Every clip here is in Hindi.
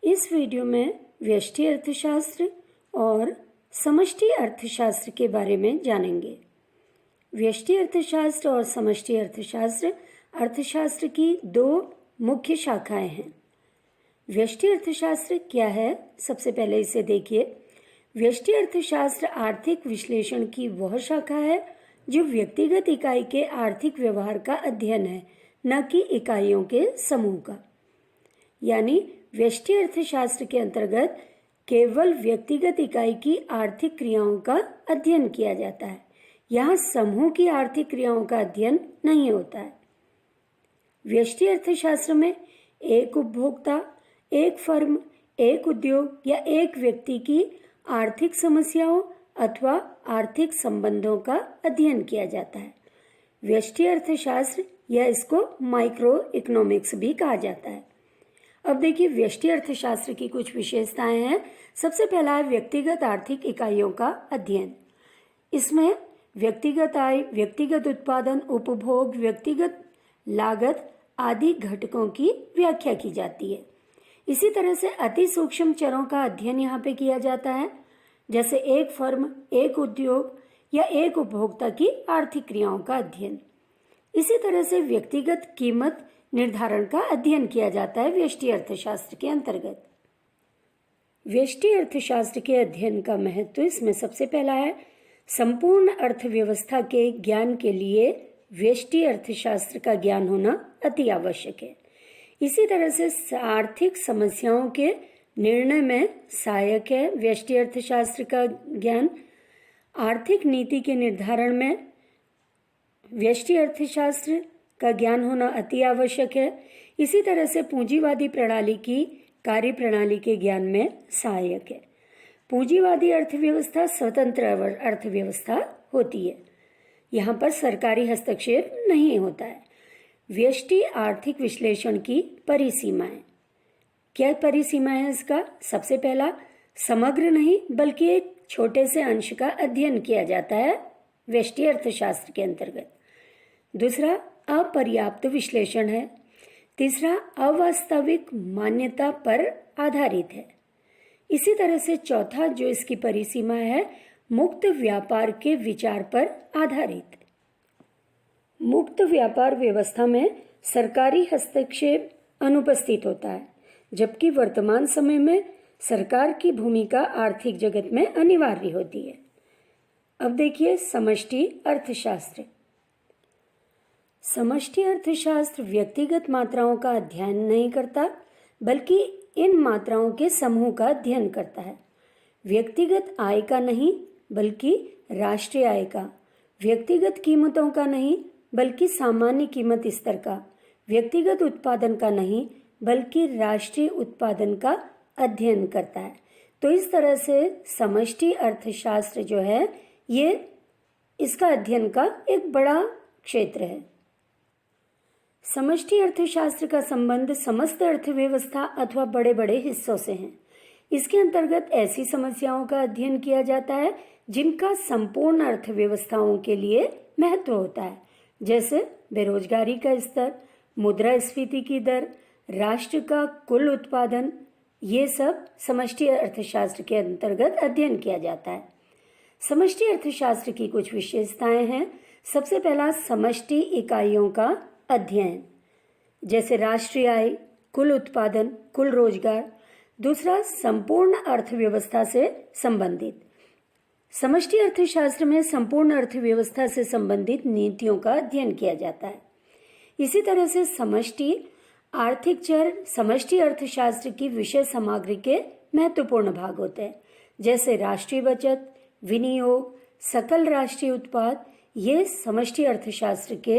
इस वीडियो में व्यष्टि अर्थशास्त्र और समष्टि अर्थशास्त्र के बारे में जानेंगे। व्यष्टि अर्थशास्त्र और समष्टि अर्थशास्त्र अर्थशास्त्र की दो मुख्य शाखाएं हैं। व्यष्टि अर्थशास्त्र क्या है, सबसे पहले इसे देखिए। व्यष्टि अर्थशास्त्र आर्थिक विश्लेषण की वह शाखा है जो व्यक्तिगत इकाई के आर्थिक व्यवहार का अध्ययन है, न कि इकाइयों के समूह का। यानी व्यष्टि अर्थशास्त्र के अंतर्गत केवल व्यक्तिगत इकाई की आर्थिक क्रियाओं का अध्ययन किया जाता है। यहाँ समूह की आर्थिक क्रियाओं का अध्ययन नहीं होता है। व्यष्टि अर्थशास्त्र में एक उपभोक्ता, एक फर्म, एक उद्योग या एक व्यक्ति की आर्थिक समस्याओं अथवा आर्थिक संबंधों का अध्ययन किया जाता है। व्यष्टि अर्थशास्त्र या इसको माइक्रो इकोनॉमिक्स भी कहा जाता है। अब देखिए, व्यष्टि अर्थशास्त्र की कुछ विशेषताएं हैं। सबसे पहला है व्यक्तिगत आर्थिक इकाइयों का अध्ययन। इसमें व्यक्तिगत आय, व्यक्तिगत उत्पादन, उपभोग, व्यक्तिगत लागत आदि घटकों की व्याख्या की जाती है। इसी तरह से अति सूक्ष्म चरों का अध्ययन यहाँ पे किया जाता है, जैसे एक फर्म, एक उद्योग या एक उपभोक्ता की आर्थिक क्रियाओं का अध्ययन। इसी तरह से व्यक्तिगत कीमत निर्धारण का अध्ययन किया जाता है व्यष्टि अर्थशास्त्र के अंतर्गत। व्यष्टि अर्थशास्त्र के अध्ययन का महत्व इसमें सबसे पहला है, संपूर्ण अर्थव्यवस्था के ज्ञान के लिए व्यष्टि अर्थशास्त्र का ज्ञान होना अति आवश्यक है। इसी तरह से आर्थिक समस्याओं के निर्णय में सहायक है व्यष्टि अर्थशास्त्र का ज्ञान। आर्थिक नीति के निर्धारण में व्यष्टि अर्थशास्त्र का ज्ञान होना अति आवश्यक है। इसी तरह से पूंजीवादी प्रणाली की कार्यप्रणाली के ज्ञान में सहायक है। पूंजीवादी अर्थव्यवस्था स्वतंत्र अर्थव्यवस्था होती है, यहाँ पर सरकारी हस्तक्षेप नहीं होता है। व्यष्टि आर्थिक विश्लेषण की परिसीमाएं, क्या परिसीमा है इसका? सबसे पहला, समग्र नहीं बल्कि एक छोटे से अंश का अध्ययन किया जाता है व्यष्टि अर्थशास्त्र के अंतर्गत। दूसरा, अपर्याप्त विश्लेषण है। तीसरा, अवास्तविक मान्यता पर आधारित है। इसी तरह से चौथा जो इसकी परिसीमा है, मुक्त व्यापार के विचार पर आधारित। मुक्त व्यापार व्यवस्था में सरकारी हस्तक्षेप अनुपस्थित होता है, जबकि वर्तमान समय में सरकार की भूमिका आर्थिक जगत में अनिवार्य होती है। अब देखिए समष्टि अर्थशास्त्र। समष्टि अर्थशास्त्र व्यक्तिगत मात्राओं का अध्ययन नहीं करता, बल्कि इन मात्राओं के समूह का अध्ययन करता है। व्यक्तिगत आय का नहीं बल्कि राष्ट्रीय आय का, व्यक्तिगत कीमतों का नहीं बल्कि सामान्य कीमत स्तर का, व्यक्तिगत उत्पादन का नहीं बल्कि राष्ट्रीय उत्पादन का अध्ययन करता है। तो इस तरह से समष्टि अर्थशास्त्र जो है ये इसका अध्ययन का एक बड़ा क्षेत्र है। समष्टि अर्थशास्त्र का संबंध समस्त अर्थव्यवस्था अथवा बड़े बड़े हिस्सों से है। इसके अंतर्गत ऐसी समस्याओं का अध्ययन किया जाता है जिनका संपूर्ण अर्थव्यवस्थाओं के लिए महत्व होता है, जैसे बेरोजगारी का स्तर, मुद्रास्फीति की दर, राष्ट्र का कुल उत्पादन। ये सब समष्टि अर्थशास्त्र के अंतर्गत अध्ययन किया जाता है। समष्टि अर्थशास्त्र की कुछ विशेषताएं हैं। सबसे पहला, समष्टि इकाइयों का अध्ययन, जैसे राष्ट्रीय आय, कुल उत्पादन, कुल रोजगार। दूसरा, संपूर्ण अर्थव्यवस्था से संबंधित। समष्टि अर्थशास्त्र में संपूर्ण अर्थव्यवस्था से संबंधित नीतियों का अध्ययन किया जाता है। इसी तरह से समष्टि आर्थिक चर समष्टि अर्थशास्त्र की विषय सामग्री के महत्वपूर्ण भाग होते हैं, जैसे राष्ट्रीय बचत, विनियोग, सकल राष्ट्रीय उत्पाद। ये समष्टि अर्थशास्त्र के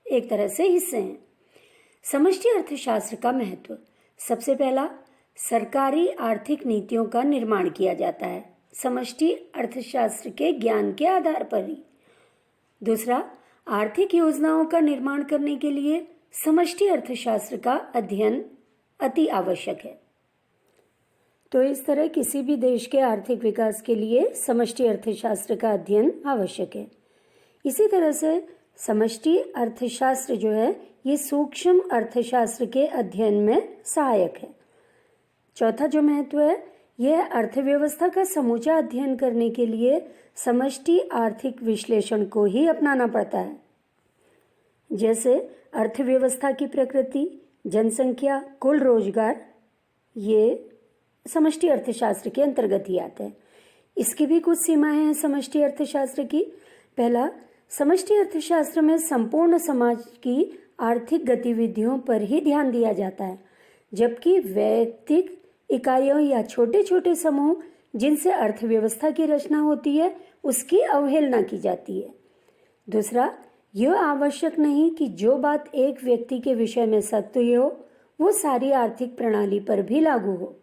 एक तरह से हिस्से हैं। समष्टि अर्थशास्त्र का महत्व, सबसे पहला, सरकारी आर्थिक नीतियों का निर्माण किया जाता है समष्टि अर्थशास्त्र के ज्ञान के आधार पर ही। दूसरा, आर्थिक योजनाओं का निर्माण करने के लिए समष्टि अर्थशास्त्र का अध्ययन अति आवश्यक है। तो इस तरह किसी भी देश के आर्थिक विकास के लिए समष्टि अर्थशास्त्र का अध्ययन आवश्यक है। इसी तरह से समष्टि अर्थशास्त्र जो है ये सूक्ष्म अर्थशास्त्र के अध्ययन में सहायक है। चौथा जो महत्व है, यह अर्थव्यवस्था का समूचा अध्ययन करने के लिए समष्टि आर्थिक विश्लेषण को ही अपनाना पड़ता है। जैसे अर्थव्यवस्था की प्रकृति, जनसंख्या, कुल रोजगार, ये समष्टि अर्थशास्त्र के अंतर्गत ही आते हैं। इसकी भी कुछ सीमाएं हैं समष्टि अर्थशास्त्र की। पहला, समष्टि अर्थशास्त्र में संपूर्ण समाज की आर्थिक गतिविधियों पर ही ध्यान दिया जाता है, जबकि वैयक्तिक इकाइयों या छोटे छोटे समूह जिनसे अर्थव्यवस्था की रचना होती है उसकी अवहेलना की जाती है। दूसरा, यह आवश्यक नहीं कि जो बात एक व्यक्ति के विषय में सत्य हो वो सारी आर्थिक प्रणाली पर भी लागू हो।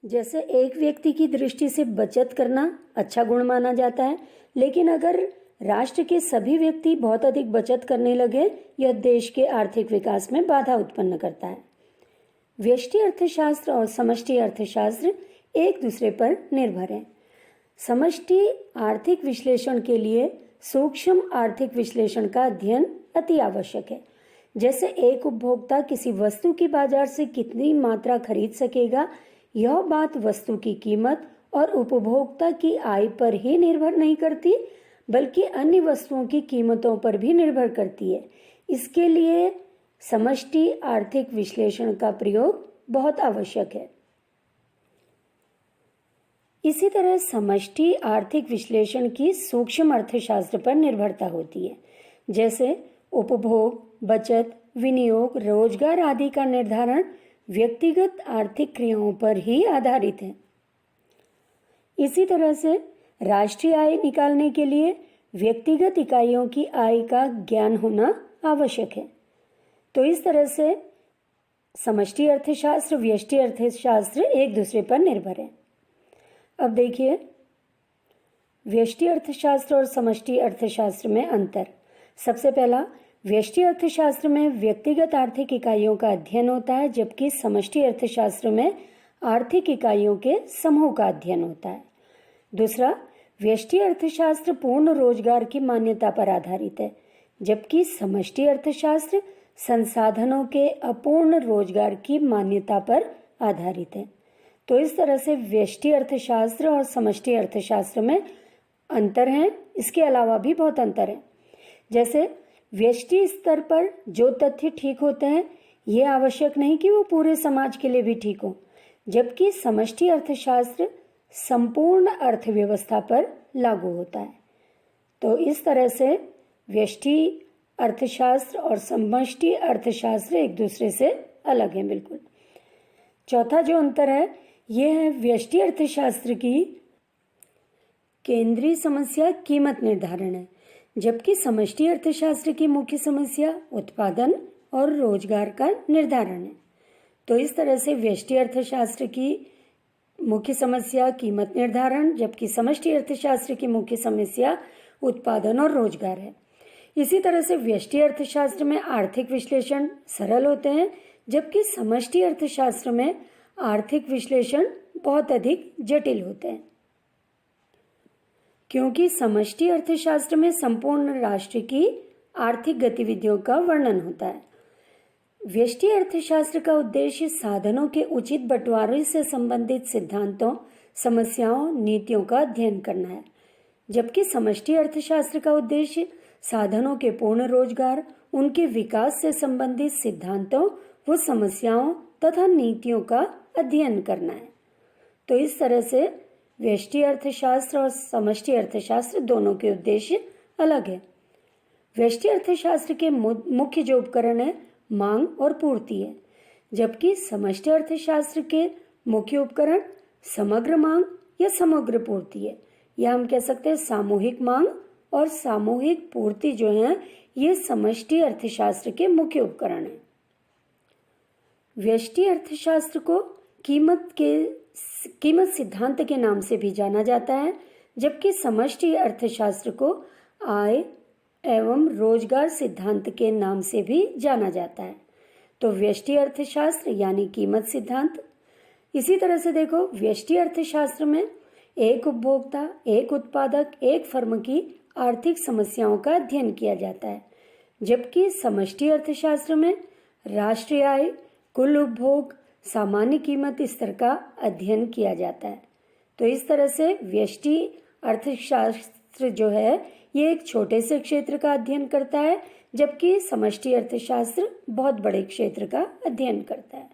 जैसे एक व्यक्ति की दृष्टि से बचत करना अच्छा गुण माना जाता है, लेकिन अगर राष्ट्र के सभी व्यक्ति बहुत अधिक बचत करने लगे, यह देश के आर्थिक विकास में बाधा उत्पन्न करता है। व्यष्टि अर्थशास्त्र और समष्टि अर्थशास्त्र एक दूसरे पर निर्भर हैं। समष्टि आर्थिक विश्लेषण के लिए सूक्ष्म आर्थिक विश्लेषण का अध्ययन अति आवश्यक है। जैसे एक उपभोक्ता किसी वस्तु की बाजार से कितनी मात्रा खरीद सकेगा, यह बात वस्तु की कीमत और उपभोक्ता की आय पर ही निर्भर नहीं करती, बल्कि अन्य वस्तुओं की कीमतों पर भी निर्भर करती है। इसके लिए समष्टि आर्थिक विश्लेषण का प्रयोग बहुत आवश्यक है। इसी तरह समष्टि आर्थिक विश्लेषण की सूक्ष्म अर्थशास्त्र पर निर्भरता होती है। जैसे उपभोग, बचत, विनियोग, रोजगार आदि का निर्धारण व्यक्तिगत आर्थिक क्रियाओं पर ही आधारित है। इसी तरह से राष्ट्रीय आय निकालने के लिए व्यक्तिगत इकाइयों की आय का ज्ञान होना आवश्यक है। तो इस तरह से समष्टि अर्थशास्त्र, व्यष्टि अर्थशास्त्र एक दूसरे पर निर्भर है। अब देखिए व्यष्टि अर्थशास्त्र और समष्टि अर्थशास्त्र में अंतर। सबसे पहला, व्यष्टि अर्थशास्त्र में व्यक्तिगत आर्थिक इकाइयों का अध्ययन होता है, जबकि समष्टि अर्थशास्त्र में आर्थिक इकाइयों के समूह का अध्ययन होता है। दूसरा, व्यष्टि अर्थशास्त्र पूर्ण रोजगार की मान्यता पर आधारित है, जबकि समष्टि अर्थशास्त्र संसाधनों के अपूर्ण रोजगार की मान्यता पर आधारित है। तो इस तरह से व्यष्टि अर्थशास्त्र और समष्टि अर्थशास्त्र में अंतर हैं। इसके अलावा भी बहुत अंतर है। जैसे व्यष्टि स्तर पर जो तथ्य ठीक होते हैं, ये आवश्यक नहीं कि वो पूरे समाज के लिए भी ठीक हो, जबकि समष्टि अर्थशास्त्र संपूर्ण अर्थव्यवस्था पर लागू होता है। तो इस तरह से व्यष्टि अर्थशास्त्र और समष्टि अर्थशास्त्र एक दूसरे से अलग हैं बिल्कुल। चौथा जो अंतर है, ये है व्यष्टि अर्थशास्त्र की केंद्रीय समस्या कीमत निर्धारण है, जबकि समष्टि अर्थशास्त्र की मुख्य समस्या उत्पादन और रोजगार का निर्धारण है। तो इस तरह से व्यष्टि अर्थशास्त्र की मुख्य समस्या कीमत निर्धारण, जबकि समष्टि अर्थशास्त्र की मुख्य समस्या उत्पादन और रोजगार है। इसी तरह से व्यष्टि अर्थशास्त्र में आर्थिक विश्लेषण सरल होते हैं, जबकि समष्टि अर्थशास्त्र में आर्थिक विश्लेषण बहुत अधिक जटिल होते हैं, क्योंकि समष्टि अर्थशास्त्र में संपूर्ण राष्ट्र की आर्थिक गतिविधियों का वर्णन होता है। व्यष्टि अर्थशास्त्र का उद्देश्य साधनों के उचित बंटवारे से संबंधित सिद्धांतों, समस्याओं, नीतियों का अध्ययन करना है, जबकि समष्टि अर्थशास्त्र का उद्देश्य साधनों के पूर्ण रोजगार, उनके विकास से संबंधित सिद्धांतों व समस्याओं तथा नीतियों का अध्ययन करना है। तो इस तरह से व्यष्टि अर्थशास्त्र और समष्टि अर्थशास्त्र दोनों के उद्देश्य अलग है। व्यष्टि अर्थशास्त्र के मुख्य जो उपकरण है मांग और पूर्ति है, जबकि समष्टि अर्थशास्त्र के मुख्य उपकरण समग्र मांग या समग्र पूर्ति है, या हम कह सकते हैं सामूहिक मांग और सामूहिक पूर्ति जो है ये समष्टि अर्थशास्त्र के मुख्य उपकरण हैं। व्यष्टि अर्थशास्त्र को कीमत सिद्धांत के नाम से भी जाना जाता है, जबकि समष्टि अर्थशास्त्र को आय एवं रोजगार सिद्धांत के नाम से भी जाना जाता है। तो व्यष्टि अर्थशास्त्र यानी कीमत सिद्धांत। इसी तरह से देखो व्यष्टि अर्थशास्त्र में एक उपभोक्ता, एक उत्पादक, एक फर्म की आर्थिक समस्याओं का अध्ययन किया जाता है, जबकि समष्टि अर्थशास्त्र में राष्ट्रीय आय, कुल उपभोग, सामान्य कीमत स्तर का अध्ययन किया जाता है। तो इस तरह से व्यष्टि अर्थशास्त्र जो है ये एक छोटे से क्षेत्र का अध्ययन करता है, जबकि समष्टि अर्थशास्त्र बहुत बड़े क्षेत्र का अध्ययन करता है।